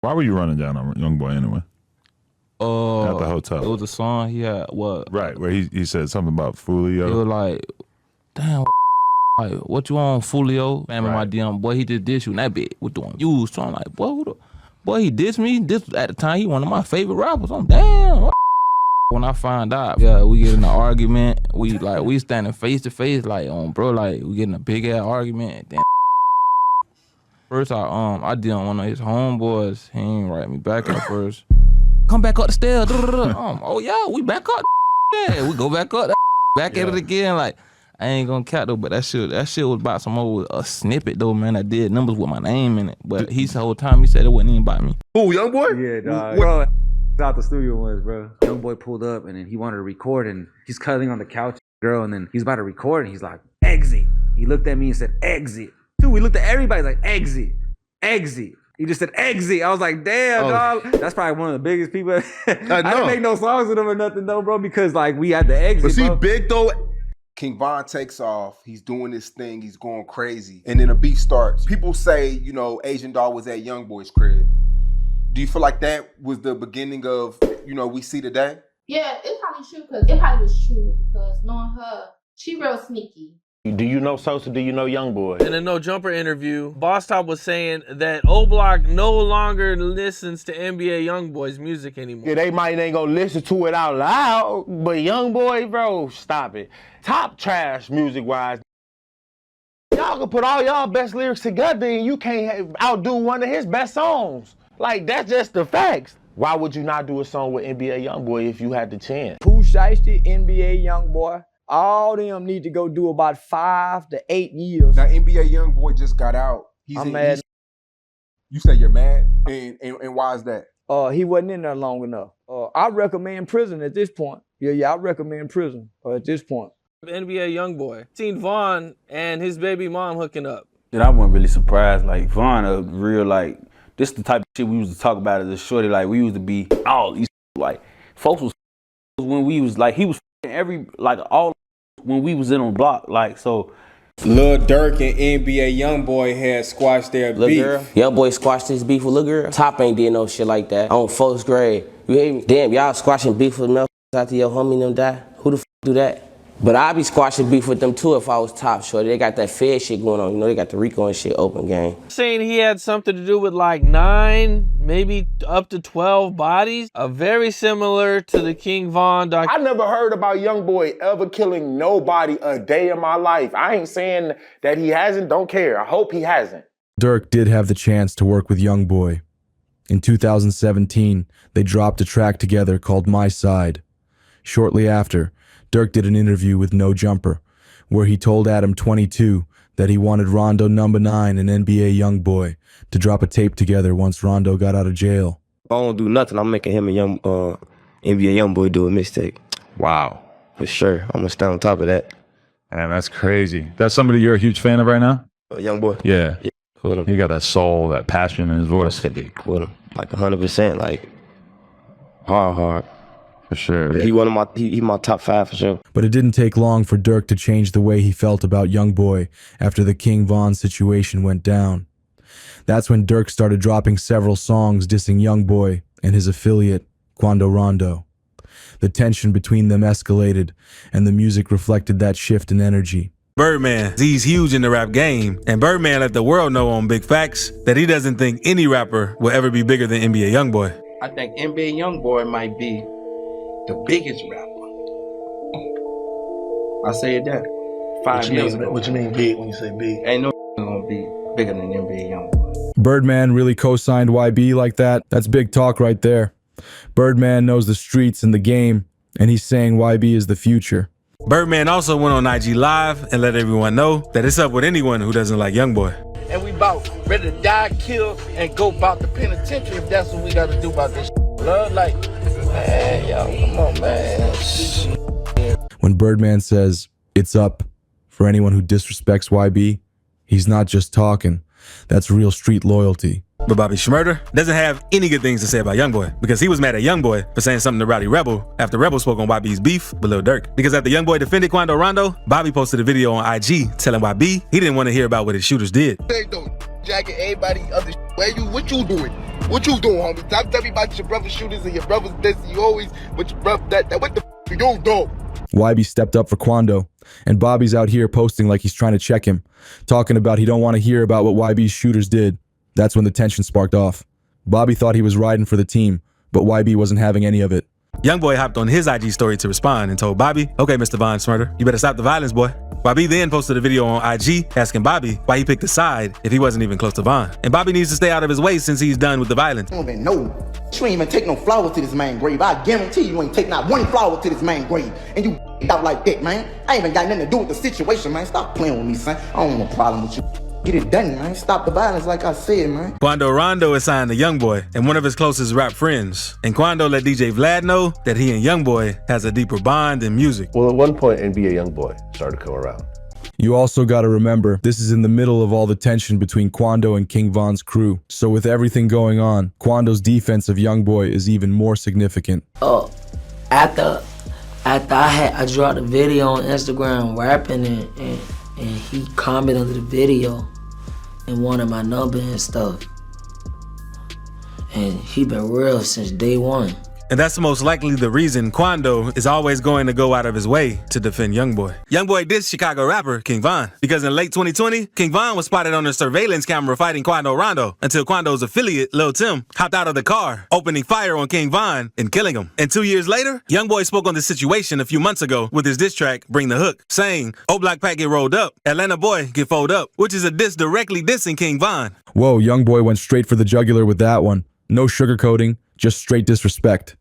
Why were you running down on YoungBoy anyway? At the hotel. It was a song he had, what? Right, where he said something about Fulio. He was like, damn, like, what you on, Fulio? Man, right. My DM, boy, he just dissed you, and that bitch was doing views. So I'm like, boy, he dissed me. This at the time, he one of my favorite rappers. I'm damn. When I find out, yeah, we get in an argument. We standing face to face, like, bro, like, we getting a big ass argument. And then first, I did on one of his homeboys. He ain't write me back at first. Come back up the stairs. Oh yeah, we back up. Yeah, we go back up. Back at it again. Like, I ain't gonna cat though, but that shit was about some old a snippet though, man. I did numbers with my name in it, but the whole time he said it wasn't even about me. Who, YoungBoy? Yeah, dog. Bro, out the studio once, bro. YoungBoy pulled up and then he wanted to record and he's cuddling on the couch, girl, and then he's about to record and he's like, exit. He looked at me and said, exit. Dude, we looked at everybody like, exit, exit. He just said exit. I was like, damn, dog. That's probably one of the biggest people. I didn't make no songs with him or nothing though, bro, because like we had the exit. But see, big though. King Von takes off. He's doing this thing. He's going crazy. And then a beef starts. People say, you know, Asian Doll was at YoungBoy's crib. Do you feel like that was the beginning of, you know, we see today? Yeah, it's probably true because it probably was true because knowing her, she real sneaky. Do you know Sosa? Do you know YoungBoy? In a No Jumper interview, Boss Top was saying that O-Block no longer listens to NBA YoungBoy's music anymore. Yeah, they might ain't gonna listen to it out loud, but YoungBoy, bro, stop it. Top trash music-wise. Y'all can put all y'all best lyrics together and you can't outdo one of his best songs. Like, that's just the facts. Why would you not do a song with NBA YoungBoy if you had the chance? Pooh Shiesty, NBA YoungBoy. All them need to go do about 5 to 8 years. Now, NBA YoungBoy just got out. I'm mad. You say you're mad? And why is that? He wasn't in there long enough. I recommend prison at this point. Yeah, I recommend prison at this point. NBA YoungBoy. Seen Vaughn and his baby mom hooking up. Dude, I wasn't really surprised. Like, Vaughn, a real, like, this the type of shit we used to talk about as a shorty. Like, we used to be all these, like, folks was when we was, like, he was every, like, all when we was in on block, like, so. Lil Durk and NBA YoungBoy had squashed their beef. YoungBoy squashed his beef with Lil Girl. Top ain't did no shit like that. On 4th grade. You hear me? Damn, y'all squashing beef with motherfuckers after your homie and them die? Who the f do that? But I'd be squashing beef with them too if I was Top, shorty. They got that Fed shit going on. You know, they got the Rico and shit open game. Saying he had something to do with like 9, maybe up to 12 bodies. Very similar to the King Von doc. I never heard about YoungBoy ever killing nobody a day in my life. I ain't saying that he hasn't, don't care. I hope he hasn't. Durk did have the chance to work with YoungBoy. In 2017, they dropped a track together called My Side. Shortly after, Durk did an interview with No Jumper, where he told Adam 22 that he wanted Rondo number 9 and NBA YoungBoy to drop a tape together once Rondo got out of jail. If I don't do nothing, I'm making him and NBA YoungBoy do a mixtape. Wow. For sure. I'm gonna stay on top of that. Man, that's crazy. That's somebody you're a huge fan of right now? YoungBoy? Yeah. With him. He got that soul, that passion in his voice. With him. Like 100%, like hard. For sure. He my top 5 for sure. But it didn't take long for Durk to change the way he felt about YoungBoy after the King Von situation went down. That's when Durk started dropping several songs dissing YoungBoy and his affiliate, Quando Rondo. The tension between them escalated, and the music reflected that shift in energy. Birdman, he's huge in the rap game, and Birdman let the world know on Big Facts that he doesn't think any rapper will ever be bigger than NBA YoungBoy. I think NBA YoungBoy might be the biggest rapper. I say that 5 years ago. What you mean big when you say big? Ain't no gonna be bigger than NBA YoungBoy. Birdman really co-signed YB like that? That's big talk right there. Birdman knows the streets and the game, and he's saying YB is the future. Birdman also went on IG Live and let everyone know that it's up with anyone who doesn't like YoungBoy. And we about ready to die, kill, and go about the penitentiary if that's what we gotta do about this love. Like, man, yo, come on, man. When Birdman says, it's up for anyone who disrespects YB, he's not just talking. That's real street loyalty. But Bobby Shmurda doesn't have any good things to say about YoungBoy because he was mad at YoungBoy for saying something to Rowdy Rebel after Rebel spoke on YB's beef with Lil Durk. Because after YoungBoy defended Quando Rondo, Bobby posted a video on IG telling YB he didn't want to hear about what his shooters did. Hey, don't jacking everybody other. What you doing? What you doing, homie? Stop telling me about your brother's shooters and your brother's this. You always with your brother that. What the you doing? YB stepped up for Quando, and Bobby's out here posting like he's trying to check him, talking about he don't want to hear about what YB's shooters did. That's when the tension sparked off. Bobby thought he was riding for the team, but YB wasn't having any of it. YoungBoy hopped on his IG story to respond and told Bobby, okay, Mr. Von Shmurda, you better stop the violence, boy. YB then posted a video on IG asking Bobby why he picked a side if he wasn't even close to Von. And Bobby needs to stay out of his way since he's done with the violence. I don't even know. You ain't even take no flowers to this man grave. I guarantee you ain't take not one flower to this man grave. And you out like that, man. I ain't even got nothing to do with the situation, man. Stop playing with me, son. I don't want no problem with you. Get it done, man. Stop the violence like I said, man. Quando Rondo is signed to YoungBoy and one of his closest rap friends. And Quando let DJ Vlad know that he and YoungBoy has a deeper bond in music. Well, at one point, NBA YoungBoy started to come around. You also gotta remember, this is in the middle of all the tension between Quando and King Von's crew. So with everything going on, Quando's defense of YoungBoy is even more significant. Oh, after I dropped a video on Instagram rapping and he commented under the video and wanted my number and stuff. And he been real since day one. And that's most likely the reason Quando is always going to go out of his way to defend YoungBoy. YoungBoy dissed Chicago rapper King Von because in late 2020, King Von was spotted on a surveillance camera fighting Quando Rondo until Quando's affiliate, Lil Tim, hopped out of the car, opening fire on King Von and killing him. And 2 years later, YoungBoy spoke on the situation a few months ago with his diss track, Bring the Hook, saying, "Old Black Pack get rolled up, Atlanta boy get fold up," which is a diss directly dissing King Von. Whoa, YoungBoy went straight for the jugular with that one. No sugarcoating, just straight disrespect.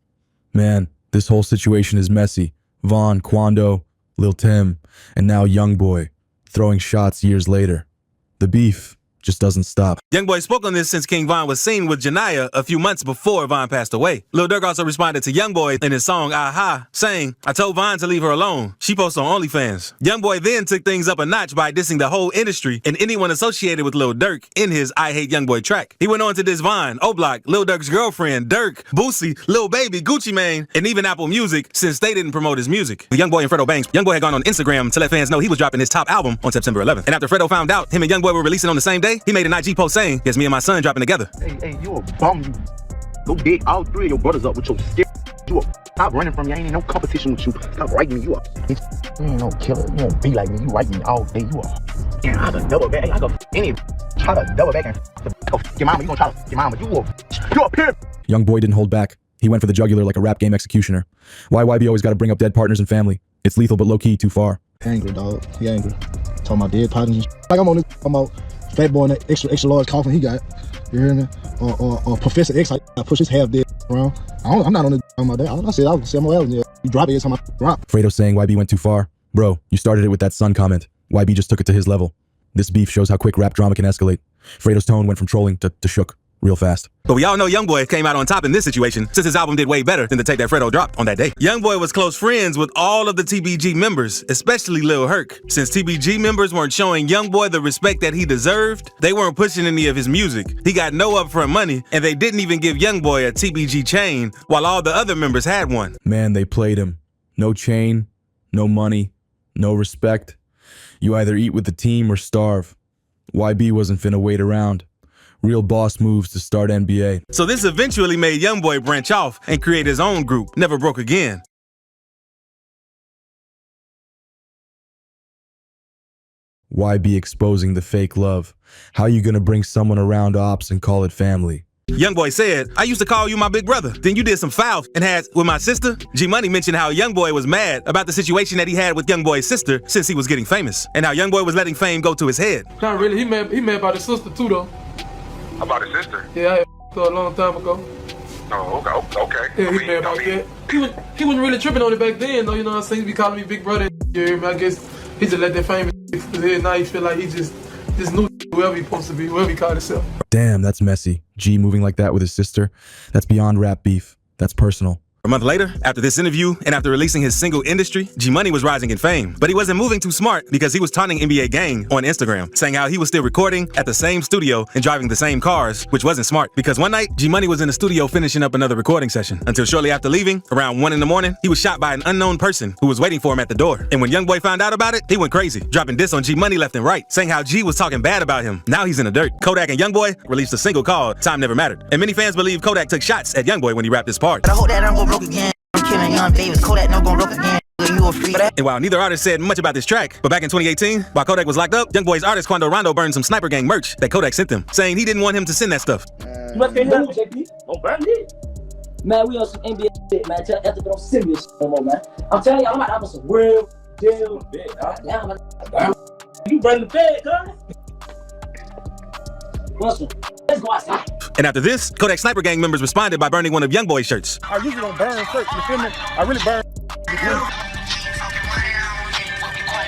Man, this whole situation is messy. Von, Quando, Lil Tim, and now YoungBoy, throwing shots years later. The beef just doesn't stop. YoungBoy spoke on this since King Von was seen with Janaya a few months before Von passed away. Lil Durk also responded to YoungBoy in his song Aha, saying, "I told Von to leave her alone. She posts on OnlyFans." YoungBoy then took things up a notch by dissing the whole industry and anyone associated with Lil Durk in his I Hate YoungBoy track. He went on to diss Von, O-Block, Lil Durk's girlfriend, Durk, Boosie, Lil Baby, Gucci Mane, and even Apple Music since they didn't promote his music. With YoungBoy and Fredo Bang, YoungBoy had gone on Instagram to let fans know he was dropping his top album on September 11th. And after Fredo found out him and YoungBoy were releasing on the same day, he made an IG post saying, "It's me and my son dropping together." Hey, you a bum. Go dig all three of your brothers up with your stick. Stop running from me. I ain't in no competition with you. Stop writing me. You ain't no killer. You won't be like me. You write me all day. You a. And I can double back. I can any. Try to double back and your mama. You gonna try to your mama. You a pimp. YoungBoy didn't hold back. He went for the jugular like a rap game executioner. Why YB always gotta bring up dead partners and family? It's lethal but low-key too far. Angry, dog. He angry. Talking about dead partners and like I'm on this. I'm out. Fat boy in that extra large coffin he got. You hear me? Or Professor X, I push his half dead around. I'm not on the on my day. I said I was somewhere else. Yeah. You drop it every time I drop. Fredo saying YB went too far. Bro, you started it with that son comment. YB just took it to his level. This beef shows how quick rap drama can escalate. Fredo's tone went from trolling to shook real fast. But we all know YoungBoy came out on top in this situation since his album did way better than the tape that Fredo dropped on that day. YoungBoy was close friends with all of the TBG members, especially Lil Herc. Since TBG members weren't showing YoungBoy the respect that he deserved, they weren't pushing any of his music. He got no upfront money, and they didn't even give YoungBoy a TBG chain, while all the other members had one. Man, they played him. No chain, no money, no respect. You either eat with the team or starve. YB wasn't finna wait around. Real boss moves to start NBA. So this eventually made YoungBoy branch off and create his own group, Never Broke Again. YB exposing the fake love. How you gonna bring someone around ops and call it family? YoungBoy said, "I used to call you my big brother. Then you did some foul and had with my sister." G-Money mentioned how YoungBoy was mad about the situation that he had with YoungBoy's sister since he was getting famous, and how YoungBoy was letting fame go to his head. Not really. He mad about his sister too, though. About his sister? Yeah, I had her a long time ago. Oh, okay. Yeah, he mad about that. He wasn't really tripping on it back then, though. You know what I'm saying? He be calling me big brother. You hear me? I guess he just let that fame to his head. Now he feel like he just new whoever he supposed to be, whoever he called himself. Damn, that's messy. G moving like that with his sister. That's beyond rap beef. That's personal. A month later, after this interview and after releasing his single Industry, G-Money was rising in fame. But he wasn't moving too smart because he was taunting NBA Gang on Instagram, saying how he was still recording at the same studio and driving the same cars, which wasn't smart. Because one night, G-Money was in the studio finishing up another recording session, until shortly after leaving, around 1 in the morning, he was shot by an unknown person who was waiting for him at the door. And when YoungBoy found out about it, he went crazy, dropping diss on G-Money left and right, saying how G was talking bad about him. Now he's in the dirt. Kodak and YoungBoy released a single called Time Never Mattered. And many fans believe Kodak took shots at YoungBoy when he rapped this part. I hope that I'm gonna broke again. I'm killing young babies. Kodak no gonna broke again. You a free. And while neither artist said much about this track, but back in 2018, while Kodak was locked up, YoungBoy's artist Quando Rondo burned some Sniper Gang merch that Kodak sent them, saying he didn't want him to send that stuff. You must get here, JP. Don't burn it. Man, we on some NBA shit, man. Tell Ethic don't send me this shit no more, man. I'm telling y'all, I'm out of some real deal big. Damn, man. You burn the bed, cuz. Let's go outside. And after this, Kodak Sniper Gang members responded by burning one of YoungBoy's shirts. I usually don't burn shirts, you feel me? I really burn.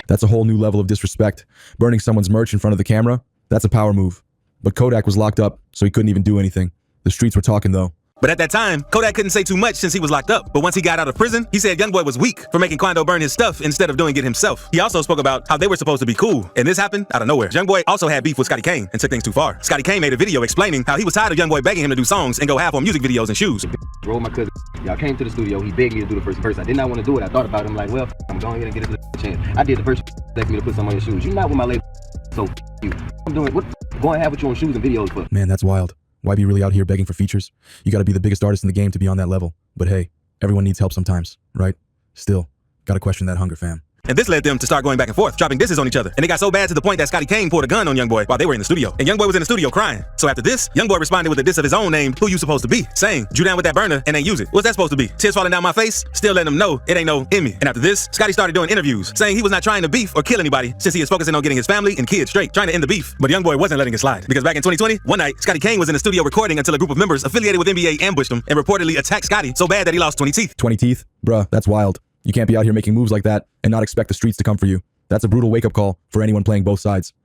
That's a whole new level of disrespect. Burning someone's merch in front of the camera, that's a power move. But Kodak was locked up, so he couldn't even do anything. The streets were talking though. But at that time, Kodak couldn't say too much since he was locked up. But once he got out of prison, he said YoungBoy was weak for making Quando burn his stuff instead of doing it himself. He also spoke about how they were supposed to be cool, and this happened out of nowhere. YoungBoy also had beef with Scotty Kane and took things too far. Scotty Kane made a video explaining how he was tired of YoungBoy begging him to do songs and go half on music videos and shoes. Bro, my cousin, y'all came to the studio, he begged me to do the first verse. I did not want to do it. I thought about it, I'm like, well, I'm going ahead and get a chance. I did the first left me to put some on your shoes. You not with my label, so you. I'm doing what going to have with you on shoes and videos for? Man, that's wild. Why be really out here begging for features? You gotta be the biggest artist in the game to be on that level. But hey, everyone needs help sometimes, right? Still, gotta question that hunger, fam. And this led them to start going back and forth, dropping disses on each other. And it got so bad to the point that Scotty Kane pulled a gun on YoungBoy while they were in the studio. And YoungBoy was in the studio crying. So after this, YoungBoy responded with a diss of his own name, Who You Supposed to Be, saying, "Drew down with that burner and ain't use it." What's that supposed to be? Tears falling down my face? Still letting them know it ain't no in me. And after this, Scotty started doing interviews, saying he was not trying to beef or kill anybody since he is focusing on getting his family and kids straight, trying to end the beef. But YoungBoy wasn't letting it slide. Because back in 2020, one night, Scotty Kane was in the studio recording until a group of members affiliated with NBA ambushed him and reportedly attacked Scotty so bad that he lost 20 teeth. 20 teeth? Bruh, that's wild. You can't be out here making moves like that and not expect the streets to come for you. That's a brutal wake-up call for anyone playing both sides.